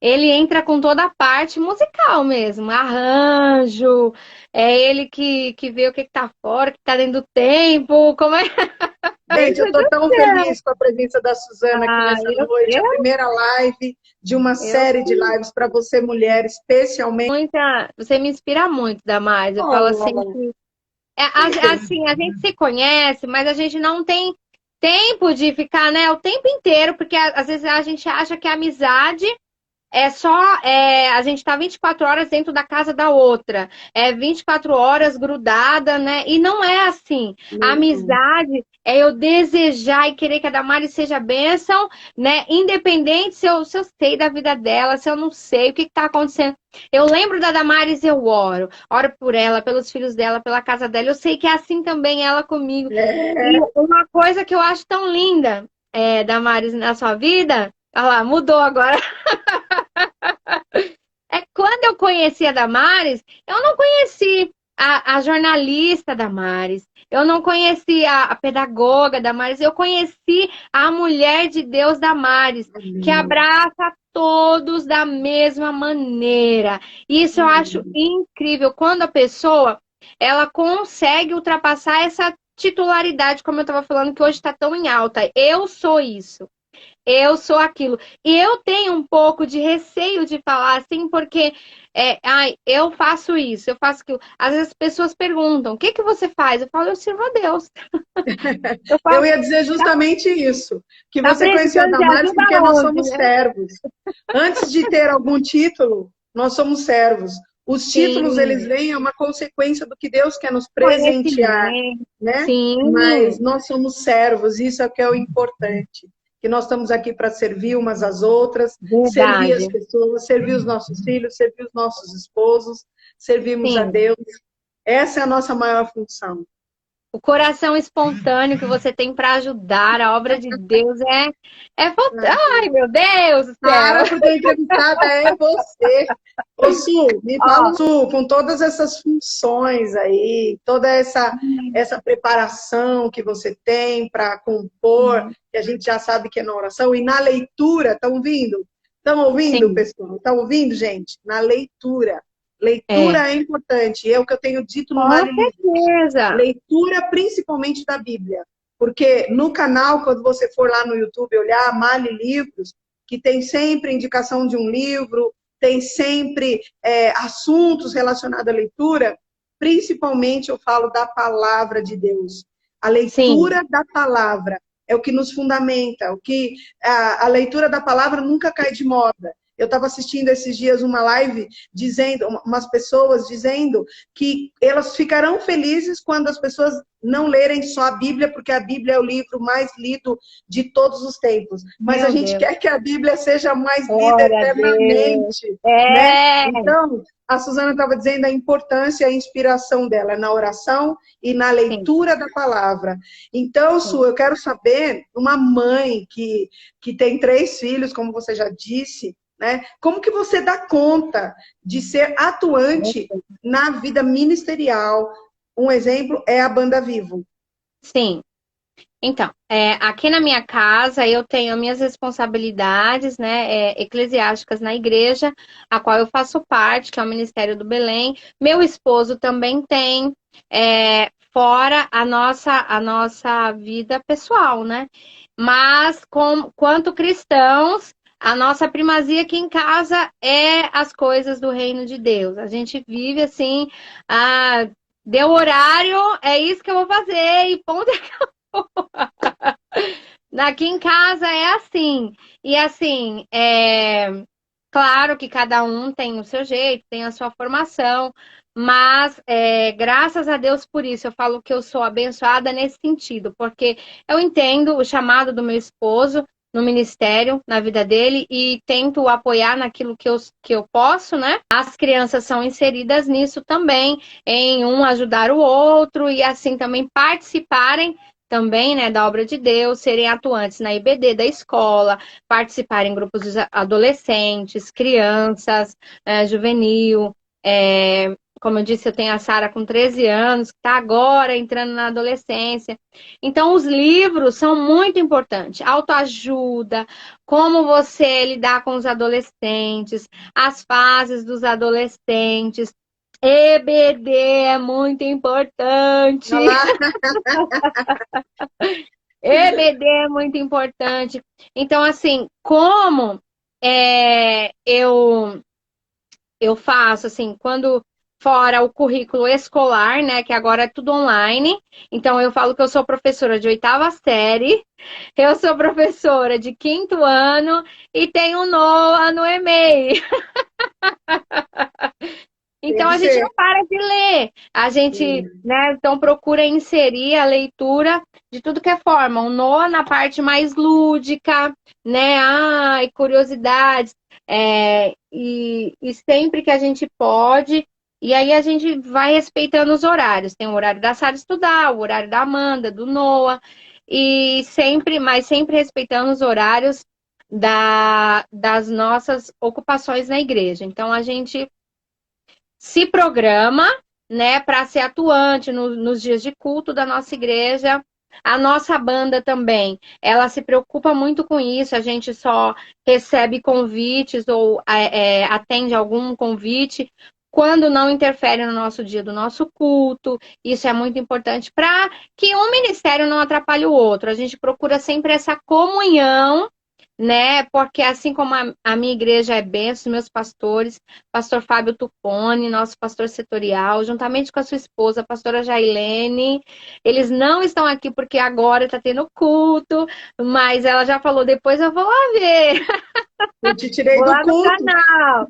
ele entra com toda a parte musical mesmo, arranjo, é ele que vê o que tá fora, o que tá dentro do tempo, como é. Gente, eu estou tão feliz com a presença da Suzana aqui nessa noite, a eu, primeira live de uma série de lives para você, mulher, especialmente. Você me inspira muito, Damares. Eu falo assim que assim, a gente se conhece, mas a gente não tem tempo de ficar, né, o tempo inteiro, porque às vezes a gente acha que a amizade a gente tá 24 horas dentro da casa da outra, 24 horas grudada, né? E não é assim. A amizade é eu desejar e querer que a Damares seja bênção, né? Independente se eu sei da vida dela, se eu não sei o que tá acontecendo. Eu lembro da Damares, eu oro por ela, pelos filhos dela, pela casa dela. Eu sei que é assim também ela comigo. E uma coisa que eu acho tão linda, Damares, na sua vida, olha lá, mudou agora. Quando eu conheci a Damares, eu não conheci a jornalista Damares, eu não conheci a pedagoga Damares, eu conheci a mulher de Deus Damares, que abraça todos da mesma maneira. Isso eu acho incrível, quando a pessoa ela consegue ultrapassar essa titularidade, como eu estava falando, que hoje está tão em alta. Eu sou isso. Eu sou aquilo. E eu tenho um pouco de receio de falar assim, porque eu faço isso, eu faço aquilo. Às vezes as pessoas perguntam, o que que você faz? Eu falo, eu sirvo a Deus. Eu ia dizer justamente isso, que Tá você conheceu a precisando de Damares ajuda porque nós onde, somos né? servos. Antes de ter algum título, nós somos servos. Os títulos, Sim. eles vêm, é uma consequência do que Deus quer nos presentear, Conhecimento. né? Sim. Mas nós somos servos, isso é o que é o importante. Que nós estamos aqui para servir umas às outras, servir as Verdade. pessoas, servir os nossos filhos, servir os nossos esposos, servirmos a Sim. Deus. Essa é a nossa maior função. O coração espontâneo que você tem para ajudar, a obra de Deus Ai, meu Deus do Para, céu! porque a entrevistada é você. Ô, Su, me fala, Su, com todas essas funções aí, toda essa preparação que você tem para compor, que a gente já sabe que é na oração, e na leitura, estão ouvindo? Estão ouvindo, Sim. pessoal? Estão ouvindo, gente? Na leitura. Leitura é importante, é o que eu tenho dito no Com Mali Livros. certeza. Leitura principalmente da Bíblia. Porque no canal, quando você for lá no YouTube olhar Mali Livros, que tem sempre indicação de um livro, tem sempre assuntos relacionados à leitura, principalmente eu falo da palavra de Deus. A Sim, leitura da palavra é o que nos fundamenta, a leitura da palavra nunca cai de moda. Eu estava assistindo esses dias uma live dizendo, umas pessoas dizendo que elas ficarão felizes quando as pessoas não lerem só a Bíblia, porque a Bíblia é o livro mais lido de todos os tempos. Mas a meu gente Deus. quer que a Bíblia seja mais lida Glória a Deus. eternamente, né? É, Então, a Suzana estava dizendo a importância e a inspiração dela na oração e na sim, leitura da palavra. Então, sim. Su, eu quero saber, uma mãe que tem 3 filhos, como você já disse, né? Como que você dá conta de ser atuante na vida ministerial? Um exemplo é a Banda Vivo. Sim. Então, aqui na minha casa eu tenho minhas responsabilidades, né, eclesiásticas na igreja, a qual eu faço parte, que é o Ministério do Belém. Meu esposo também tem, fora a nossa vida pessoal, né? Mas, quanto cristãos, a nossa primazia aqui em casa é as coisas do reino de Deus. A gente vive assim, deu horário, é isso que eu vou fazer, e ponto. Aqui em casa é assim. E assim, claro que cada um tem o seu jeito, tem a sua formação, mas graças a Deus por isso. Eu falo que eu sou abençoada nesse sentido, porque eu entendo o chamado do meu esposo no ministério, na vida dele, e tento apoiar naquilo que eu posso, né? As crianças são inseridas nisso também, em um ajudar o outro e assim também participarem também, né, da obra de Deus, serem atuantes na IBD da escola, participar em grupos de adolescentes, crianças, juvenil. Como eu disse, eu tenho a Sara com 13 anos, que está agora entrando na adolescência. Então, os livros são muito importantes. Autoajuda, como você lidar com os adolescentes, as fases dos adolescentes. EBD é muito importante. Olha lá. EBD é muito importante. Então, assim, como eu faço, assim, quando fora o currículo escolar, né, que agora é tudo online. Então, eu falo que eu sou professora de 8ª série, eu sou professora de 5º ano e tenho NOA no e-mail. Tem Então que a gente não ser. para de ler. A gente, Sim. né, então procura inserir a leitura de tudo que é forma. O Noah na parte mais lúdica, né? Ai, curiosidades. E sempre que a gente pode. E aí a gente vai respeitando os horários. Tem o horário da Sara estudar, o horário da Amanda, do Noah. E sempre, mas sempre respeitando os horários das nossas ocupações na igreja. Então a gente se programa, né, para ser atuante nos dias de culto da nossa igreja. A nossa banda também, ela se preocupa muito com isso. A gente só recebe convites ou atende algum convite quando não interfere no nosso dia do nosso culto. Isso é muito importante para que um ministério não atrapalhe o outro. A gente procura sempre essa comunhão, né? Porque assim como a minha igreja é bênção, meus pastores, pastor Fábio Tuponi, nosso pastor setorial, juntamente com a sua esposa, a pastora Jailene, eles não estão aqui porque agora está tendo culto, mas ela já falou, depois eu vou lá ver, Eu te tirei vou do lá no culto. canal.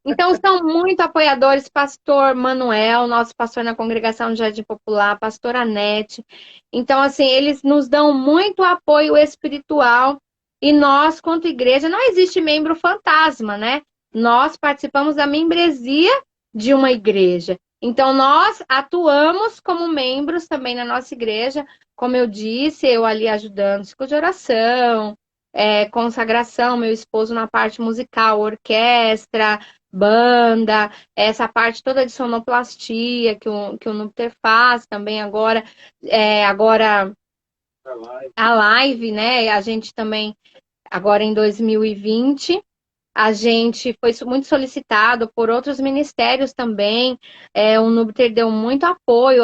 Então, são muito apoiadores, pastor Manuel, nosso pastor na congregação do Jardim Popular, pastora Anete. Então, assim, eles nos dão muito apoio espiritual e nós, quanto igreja, não existe membro fantasma, né? Nós participamos da membresia de uma igreja. Então, nós atuamos como membros também na nossa igreja, como eu disse, eu ali ajudando ciclo de oração, consagração, meu esposo na parte musical, orquestra, banda, essa parte toda de sonoplastia que o Nupter faz também agora, agora a live, né? A gente também, agora em 2020. A gente foi muito solicitado por outros ministérios também. O Nubter deu muito apoio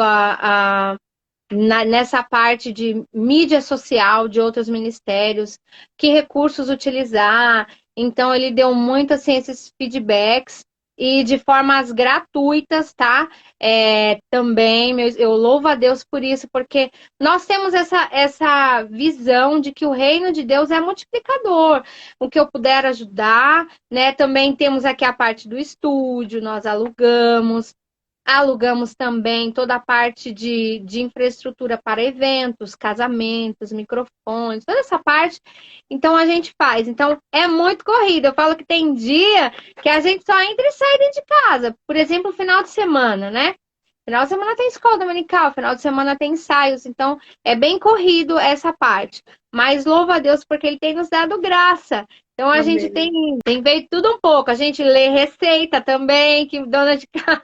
nessa parte de mídia social de outros ministérios, que recursos utilizar. Então, ele deu muito assim, esses feedbacks e de formas gratuitas, tá? Também, eu louvo a Deus por isso, porque nós temos essa visão de que o reino de Deus é multiplicador. O que eu puder ajudar, né? Também temos aqui a parte do estúdio, nós alugamos. Alugamos também toda a parte de infraestrutura para eventos, casamentos, microfones, toda essa parte. Então a gente faz. Então é muito corrido. Eu falo que tem dia que a gente só entra e sai dentro de casa. Por exemplo, final de semana, né? Final de semana tem escola dominical, final de semana tem ensaios. Então é bem corrido essa parte. Mas louva a Deus porque Ele tem nos dado graça. Então a gente tem feito tudo um pouco. A gente lê receita também, que dona de casa.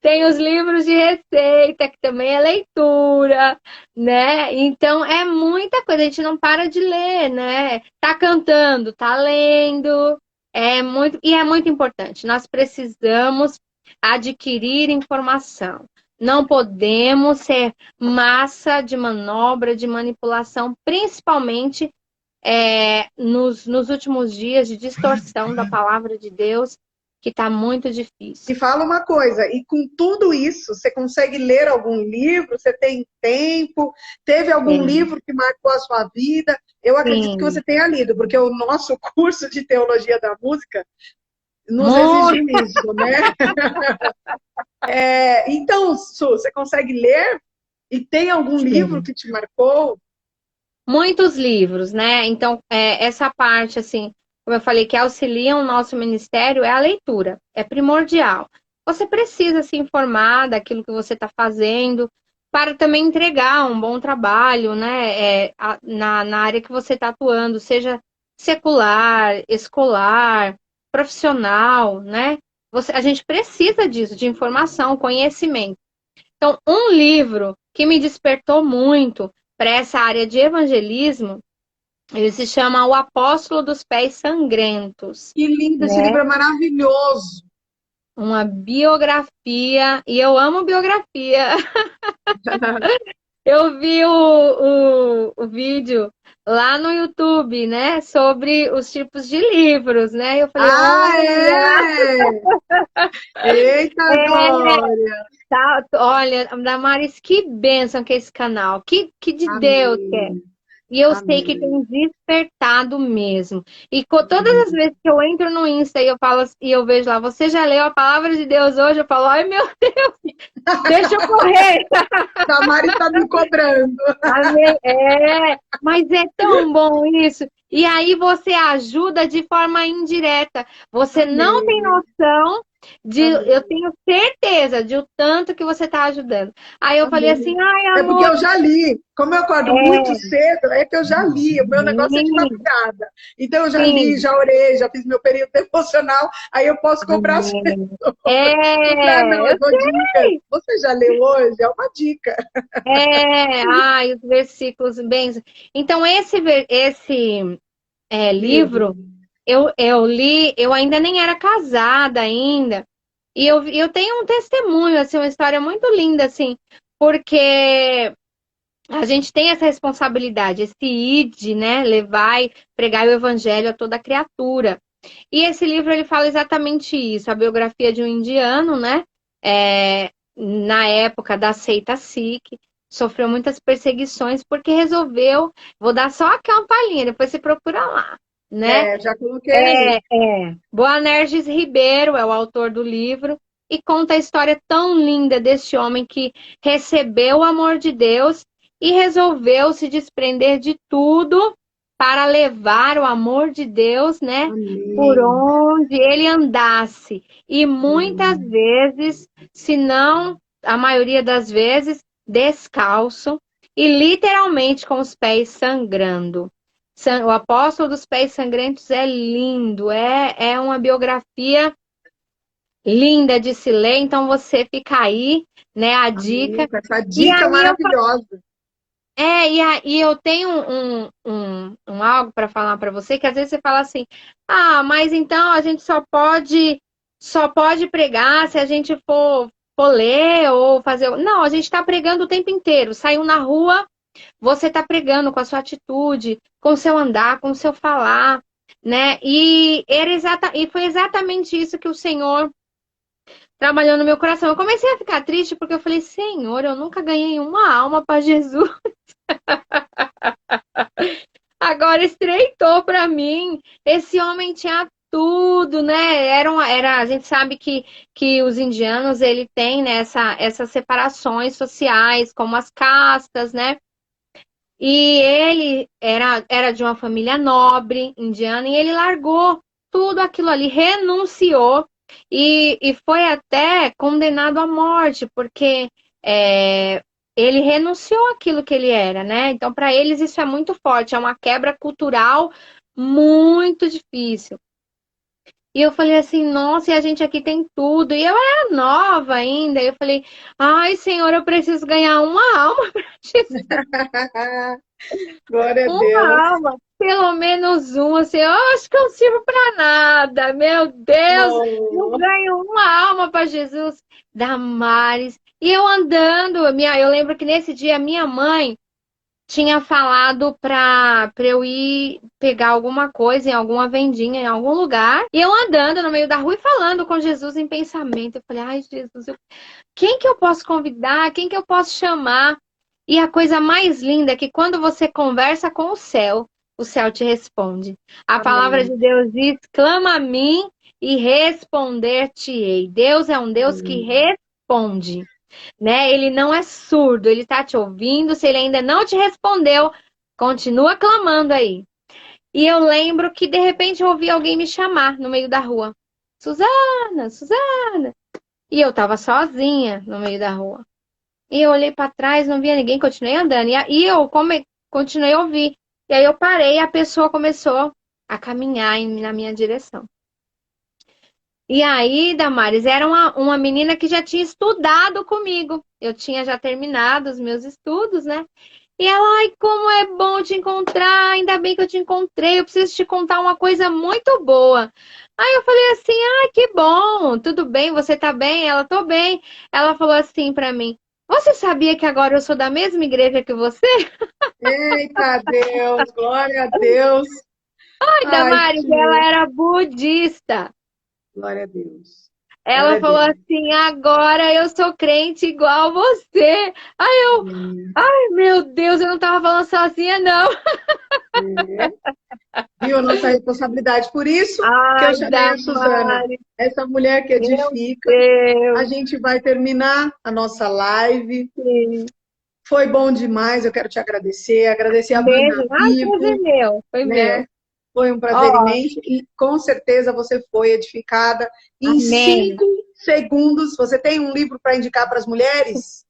Tem os livros de receita, que também é leitura, né? Então é muita coisa, a gente não para de ler, né? Tá cantando, tá lendo, e é muito importante. Nós precisamos adquirir informação. Não podemos ser massa de manobra, de manipulação, principalmente nos últimos dias de distorção da palavra de Deus, que está muito difícil. E fala uma coisa, e com tudo isso, você consegue ler algum livro? Você tem tempo? Teve algum livro que marcou a sua vida? Eu acredito que você tenha lido, porque o nosso curso de teologia da música nos exigiu isso, né? Então, Su, você consegue ler? E tem algum livro que te marcou? Muitos livros, né? Então, essa parte, assim, como eu falei, que auxiliam o nosso ministério é a leitura, é primordial. Você precisa se informar daquilo que você está fazendo para também entregar um bom trabalho, né? Na área que você está atuando, seja secular, escolar, profissional, né? A gente precisa disso, de informação, conhecimento. Então, um livro que me despertou muito para essa área de evangelismo, ele se chama O Apóstolo dos Pés Sangrentos. Que lindo, né? Esse livro é maravilhoso. Uma biografia, e eu amo biografia. Eu vi o vídeo lá no YouTube, né, sobre os tipos de livros, né? Eu falei, Eita, glória! Olha, Damaris, que bênção que é esse canal, que de Amém. Deus que é. E eu sei que tem despertado mesmo. E todas as vezes que eu entro no Insta e eu falo e eu vejo lá, você já leu a palavra de Deus hoje? Eu falo, ai meu Deus, deixa eu correr. A Mari está me cobrando. Mas é tão bom isso. E aí você ajuda de forma indireta. Você não tem noção eu tenho certeza de o tanto que você está ajudando. Aí eu falei assim, ai, amor. É porque eu já li. Como eu acordo muito cedo, é que eu já li. O meu negócio é de madrugada. Então eu já li, já orei, já fiz meu período devocional. Aí eu posso cobrar as pessoas. Você já leu hoje? É uma dica. Os versículos bem. Então, esse livro. Eu li, eu ainda nem era casada ainda, e eu tenho um testemunho, assim, uma história muito linda, assim, porque a gente tem essa responsabilidade, esse ide, né, levar e pregar o evangelho a toda criatura. E esse livro, ele fala exatamente isso, a biografia de um indiano, né, na época da seita Sikh, sofreu muitas perseguições porque resolveu, vou dar só aqui uma palhinha, depois você procura lá. Né? Já coloquei. Boanerges Ribeiro é o autor do livro e conta a história tão linda deste homem que recebeu o amor de Deus e resolveu se desprender de tudo para levar o amor de Deus, né? Amém. Por onde ele andasse. E muitas vezes, se não a maioria das vezes, descalço e literalmente com os pés sangrando. O Apóstolo dos Pés Sangrentos é lindo, é uma biografia linda de se ler, então você fica aí, né, a dica. Essa dica maravilhosa. E eu tenho um algo para falar para você, que às vezes você fala assim, mas então a gente só pode pregar se a gente for ler ou fazer. Não, a gente está pregando o tempo inteiro. Saiu na rua, você está pregando com a sua atitude, com o seu andar, com o seu falar, né? E foi exatamente isso que o Senhor trabalhou no meu coração. Eu comecei a ficar triste porque eu falei, Senhor, eu nunca ganhei uma alma para Jesus. Agora estreitou para mim. Esse homem tinha tudo, né? A gente sabe que os indianos ele tem, né, essas separações sociais, como as castas, né? E ele era de uma família nobre indiana e ele largou tudo aquilo ali, renunciou e foi até condenado à morte, porque é, ele renunciou àquilo que ele era, né? Então, para eles, isso é muito forte, é uma quebra cultural muito difícil. E eu falei assim, nossa, e a gente aqui tem tudo. E eu era nova ainda. E eu falei, ai, Senhor, eu preciso ganhar uma alma para Jesus. Glória a Deus. Uma alma, pelo menos uma, assim, eu acho que eu não sirvo para nada, meu Deus, não Oh. ganho uma alma para Jesus. Damares, e eu andando, eu lembro que nesse dia minha mãe tinha falado para eu ir pegar alguma coisa em alguma vendinha, em algum lugar, e eu andando no meio da rua e falando com Jesus em pensamento, eu falei, ai Jesus, quem que eu posso convidar, quem que eu posso chamar? E a coisa mais linda é que quando você conversa com o céu te responde. A palavra Amém. de Deus diz: clama a mim e responder-te-ei. Deus é um Deus que Amém. responde, né? Ele não é surdo, ele está te ouvindo. Se ele ainda não te respondeu, continua clamando aí. E eu lembro que de repente eu ouvi alguém me chamar no meio da rua. Suzana, Suzana. E eu tava sozinha no meio da rua. E eu olhei para trás, não via ninguém, continuei andando. E eu continuei a ouvir. E aí eu parei e a pessoa começou a caminhar na minha direção. E aí, Damares, era uma menina que já tinha estudado comigo. Eu tinha já terminado os meus estudos, né? E ela, ai, como é bom te encontrar, ainda bem que eu te encontrei, eu preciso te contar uma coisa muito boa. Aí eu falei assim, ai, que bom, tudo bem, você tá bem? Ela, tô bem. Ela falou assim pra mim, você sabia que agora eu sou da mesma igreja que você? Eita Deus, glória a Deus. Ai, Ai, Damares, ela era budista. glória a Deus. Ela Glória a falou Deus. assim, agora eu sou crente igual você. Aí eu, Amém. ai, meu Deus, eu não tava falando sozinha, não. É. Viu a nossa responsabilidade. Por isso que eu Ai, chamei a Suzana, Damares, essa mulher que meu edifica. A Deus. gente vai terminar a nossa live. Sim. Foi bom demais, eu quero te agradecer, agradecer a Um Banda beijo. Ai, prazer Vivo, meu. Foi né? meu. Foi um prazer Ó, imenso e com certeza você foi edificada. Em amém. 5 segundos, você tem um livro para indicar para as mulheres?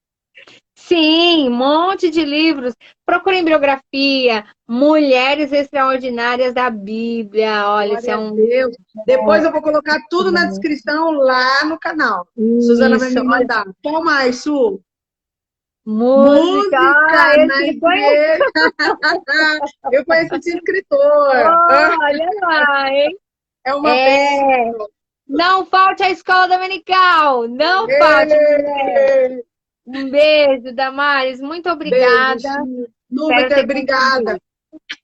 Sim, um monte de livros. Procurem biografia, Mulheres Extraordinárias da Bíblia. Olha, esse Glória é a um. Deus. Depois eu vou colocar tudo na descrição lá no canal. Suzana vai Isso, me olha, mandar. Qual mais, Su? música. Ah, Música na esse foi. igreja. Eu conheço esse escritor. Olha lá, hein? É uma bênção. É. Não falte a escola dominical. Não falte, mulher. Ê! Um beijo, Damares. Muito Beijo, obrigada. Su. Espero Núbia, ter obrigada. contribuído.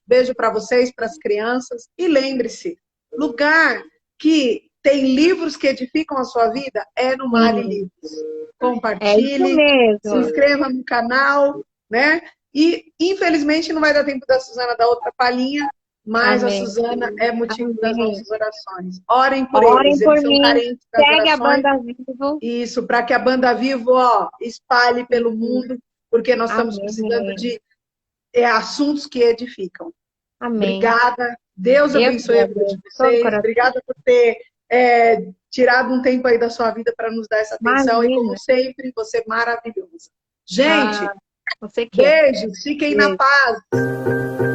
Beijo para vocês, para as crianças. E lembre-se, lugar que tem livros que edificam a sua vida é no Mari Sim, Livros. é isso Compartilhe, se mesmo. inscreva no canal, né? E, infelizmente, não vai dar tempo da Suzana dar outra palhinha, mas a Amém. Suzana é motivo das Amém. nossas orações. Orem por Orem eles, por eles são mim. carentes das Segue a orações. banda vivo. Isso, para que a Banda Vivo, ó, espalhe pelo mundo, porque nós estamos precisando Amém. de assuntos que edificam. Amém. Obrigada. Deus Eu que abençoe a vida agradeço. de Todo o vocês. coração. Obrigada por ter tirado um tempo aí da sua vida para nos dar essa atenção. E, como Imagina. sempre, você é maravilhosa. Gente, Ah, você que é. beijos. Fiquem na Beijo. paz.